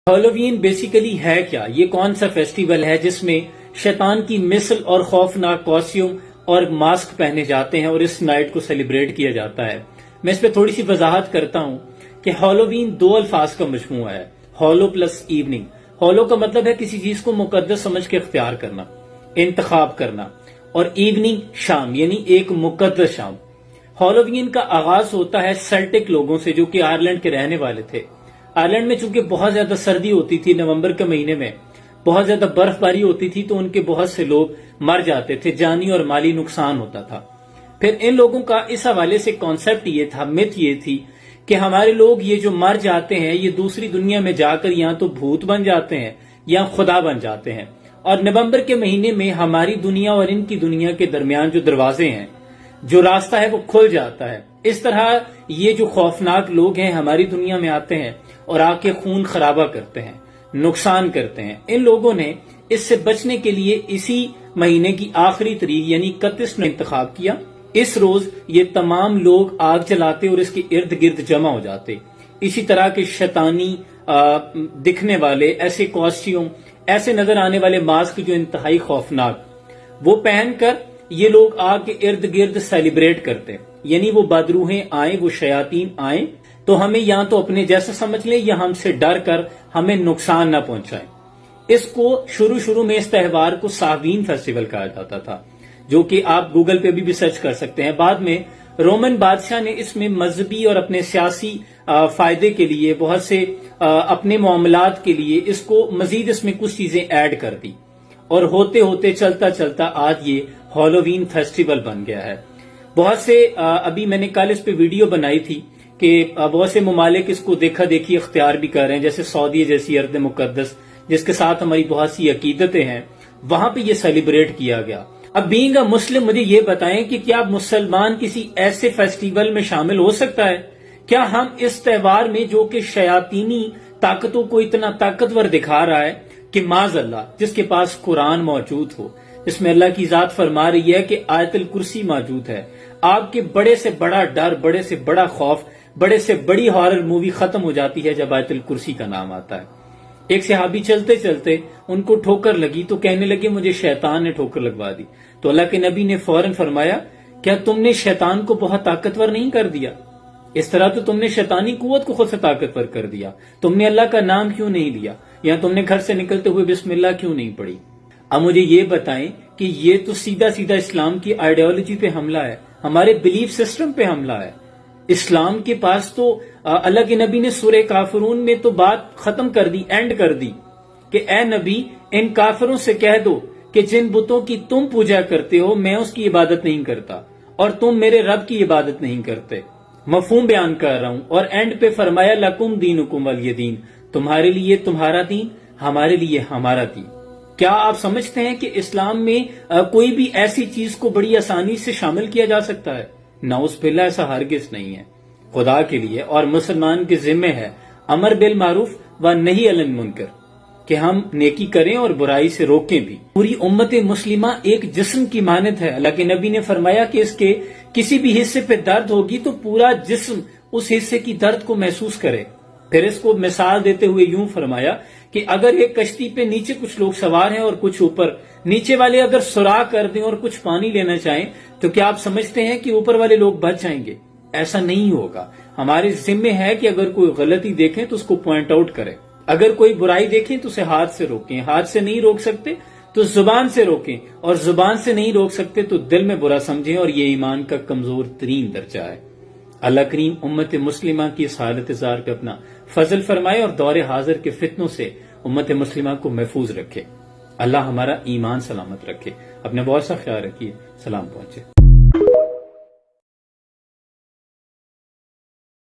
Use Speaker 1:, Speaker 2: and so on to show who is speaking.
Speaker 1: Halloween basically ہے کیا؟ یہ کون سا فیسٹیول ہے جس میں شیطان کی مثل اور خوفناک کاسٹیوم اور ماسک پہنے جاتے ہیں اور اس نائٹ کو سیلیبریٹ کیا جاتا ہے؟ میں اس پہ تھوڑی سی وضاحت کرتا ہوں کہ ہالووین دو الفاظ کا مجموعہ ہے، ہالو پلس ایوننگ۔ ہالو کا مطلب ہے کسی چیز کو مقدس سمجھ کے اختیار کرنا، انتخاب کرنا، اور ایوننگ شام، یعنی ایک مقدس شام۔ ہالووین کا آغاز ہوتا ہے سیلٹک لوگوں سے جو کہ آئرلینڈ کے رہنے والے تھے۔ آئرلینڈ میں چونکہ بہت زیادہ سردی ہوتی تھی، نومبر کے مہینے میں بہت زیادہ برف باری ہوتی تھی، تو ان کے بہت سے لوگ مر جاتے تھے، جانی اور مالی نقصان ہوتا تھا۔ پھر ان لوگوں کا اس حوالے سے کانسیپٹ یہ تھا، مت یہ تھی کہ ہمارے لوگ یہ جو مر جاتے ہیں یہ دوسری دنیا میں جا کر یا تو بھوت بن جاتے ہیں یا خدا بن جاتے ہیں، اور نومبر کے مہینے میں ہماری دنیا اور ان کی دنیا کے درمیان جو دروازے ہیں، جو راستہ ہے وہ کھل جاتا ہے۔ اس طرح یہ جو خوفناک لوگ ہیں ہماری دنیا میں آتے ہیں اور آ کے خون خرابہ کرتے ہیں، نقصان کرتے ہیں۔ ان لوگوں نے اس سے بچنے کے لیے اسی مہینے کی آخری تاریخ یعنی 31 نے انتخاب کیا۔ اس روز یہ تمام لوگ آگ جلاتے اور اس کے ارد گرد جمع ہو جاتے۔ اسی طرح کے شیطانی دکھنے والے ایسے کاسٹیوم، ایسے نظر آنے والے ماسک جو انتہائی خوفناک، وہ پہن کر یہ لوگ آگ کے ارد گرد سیلیبریٹ کرتے، یعنی وہ بدروحیں آئیں، وہ شیاطین آئیں تو ہمیں یا تو اپنے جیسا سمجھ لیں یا ہم سے ڈر کر ہمیں نقصان نہ پہنچائیں۔ اس کو شروع میں اس تہوار کو ساموین فیسٹیول کہا جاتا تھا، جو کہ آپ گوگل پہ بھی سرچ کر سکتے ہیں۔ بعد میں رومن بادشاہ نے اس میں مذہبی اور اپنے سیاسی فائدے کے لیے، بہت سے اپنے معاملات کے لیے اس کو مزید اس میں کچھ چیزیں ایڈ کر دی، اور ہوتے ہوتے چلتا آج یہ ہالووین فیسٹیول بن گیا ہے۔ بہت سے ابھی میں نے کل اس پہ ویڈیو بنائی تھی کہ بہت سے ممالک اس کو دیکھا دیکھی اختیار بھی کر رہے ہیں، جیسے سعودی جیسی ارض مقدس جس کے ساتھ ہماری بہت سی عقیدتیں ہیں، وہاں پہ یہ سیلیبریٹ کیا گیا۔ اب بینگ اے مسلم مجھے یہ بتائیں کہ کیا مسلمان کسی ایسے فیسٹیول میں شامل ہو سکتا ہے؟ کیا ہم اس تہوار میں جو کہ شیاطینی طاقتوں کو اتنا طاقتور دکھا رہا ہے کہ معاذ اللہ جس کے پاس قرآن موجود ہو، جس میں اللہ کی ذات فرما رہی ہے کہ آیت الکرسی موجود ہے، آپ کے بڑے سے بڑا ڈر، بڑے سے بڑا خوف، بڑے سے بڑی ہارر مووی ختم ہو جاتی ہے جب آیت الکرسی کا نام آتا ہے۔ ایک صحابی چلتے چلتے ان کو ٹھوکر لگی تو کہنے لگے مجھے شیطان نے ٹھوکر لگوا دی، تو اللہ کے نبی نے فوراً فرمایا کیا تم نے شیطان کو بہت طاقتور نہیں کر دیا؟ اس طرح تو تم نے شیطانی قوت کو خود سے طاقتور کر دیا۔ تم نے اللہ کا نام کیوں نہیں لیا، یا تم نے گھر سے نکلتے ہوئے بسم اللہ کیوں نہیں پڑھی؟ اب مجھے یہ بتائیں کہ یہ تو سیدھا اسلام کی آئیڈیالوجی پہ حملہ ہے، ہمارے بلیف سسٹم پہ حملہ ہے۔ اسلام کے پاس تو اللہ کے نبی نے سورہ کافرون میں تو بات ختم کر دی، اینڈ کر دی کہ اے نبی ان کافروں سے کہہ دو کہ جن بتوں کی تم پوجا کرتے ہو میں اس کی عبادت نہیں کرتا اور تم میرے رب کی عبادت نہیں کرتے۔ مفہوم بیان کر رہا ہوں، اور اینڈ پہ فرمایا لکم دینکم ولی دین، تمہارے لیے تمہارا دین، ہمارے لیے ہمارا دین۔ کیا آپ سمجھتے ہیں کہ اسلام میں کوئی بھی ایسی چیز کو بڑی آسانی سے شامل کیا جا سکتا ہے؟ نعوذ باللہ، ایسا ہرگز نہیں ہے۔ خدا کے لیے اور مسلمان کے ذمہ ہے امر بالمعروف و نہی عن المنکر، کہ ہم نیکی کریں اور برائی سے روکیں بھی۔ پوری امت مسلمہ ایک جسم کی مانند ہے۔ اللہ کے نبی نے فرمایا کہ اس کے کسی بھی حصے پہ درد ہوگی تو پورا جسم اس حصے کی درد کو محسوس کرے۔ پھر اس کو مثال دیتے ہوئے یوں فرمایا کہ اگر ایک کشتی پہ نیچے کچھ لوگ سوار ہیں اور کچھ اوپر، نیچے والے اگر سوراخ کر دیں اور کچھ پانی لینا چاہیں تو کیا آپ سمجھتے ہیں کہ اوپر والے لوگ بچ جائیں گے؟ ایسا نہیں ہوگا۔ ہمارے ذمہ ہے کہ اگر کوئی غلطی دیکھیں تو اس کو پوائنٹ آؤٹ کریں، اگر کوئی برائی دیکھیں تو اسے ہاتھ سے روکیں، ہاتھ سے نہیں روک سکتے تو زبان سے روکیں، اور زبان سے نہیں روک سکتے تو دل میں برا سمجھیں، اور یہ ایمان کا کمزور ترین درجہ ہے۔ اللہ کریم امت مسلمہ کی اس حالت زار کا اپنا فضل فرمائے اور دور حاضر کے فتنوں سے امت مسلمہ کو محفوظ رکھے۔ اللہ ہمارا ایمان سلامت رکھے۔ اپنا بہت سا خیال رکھیے۔ سلام پہنچے۔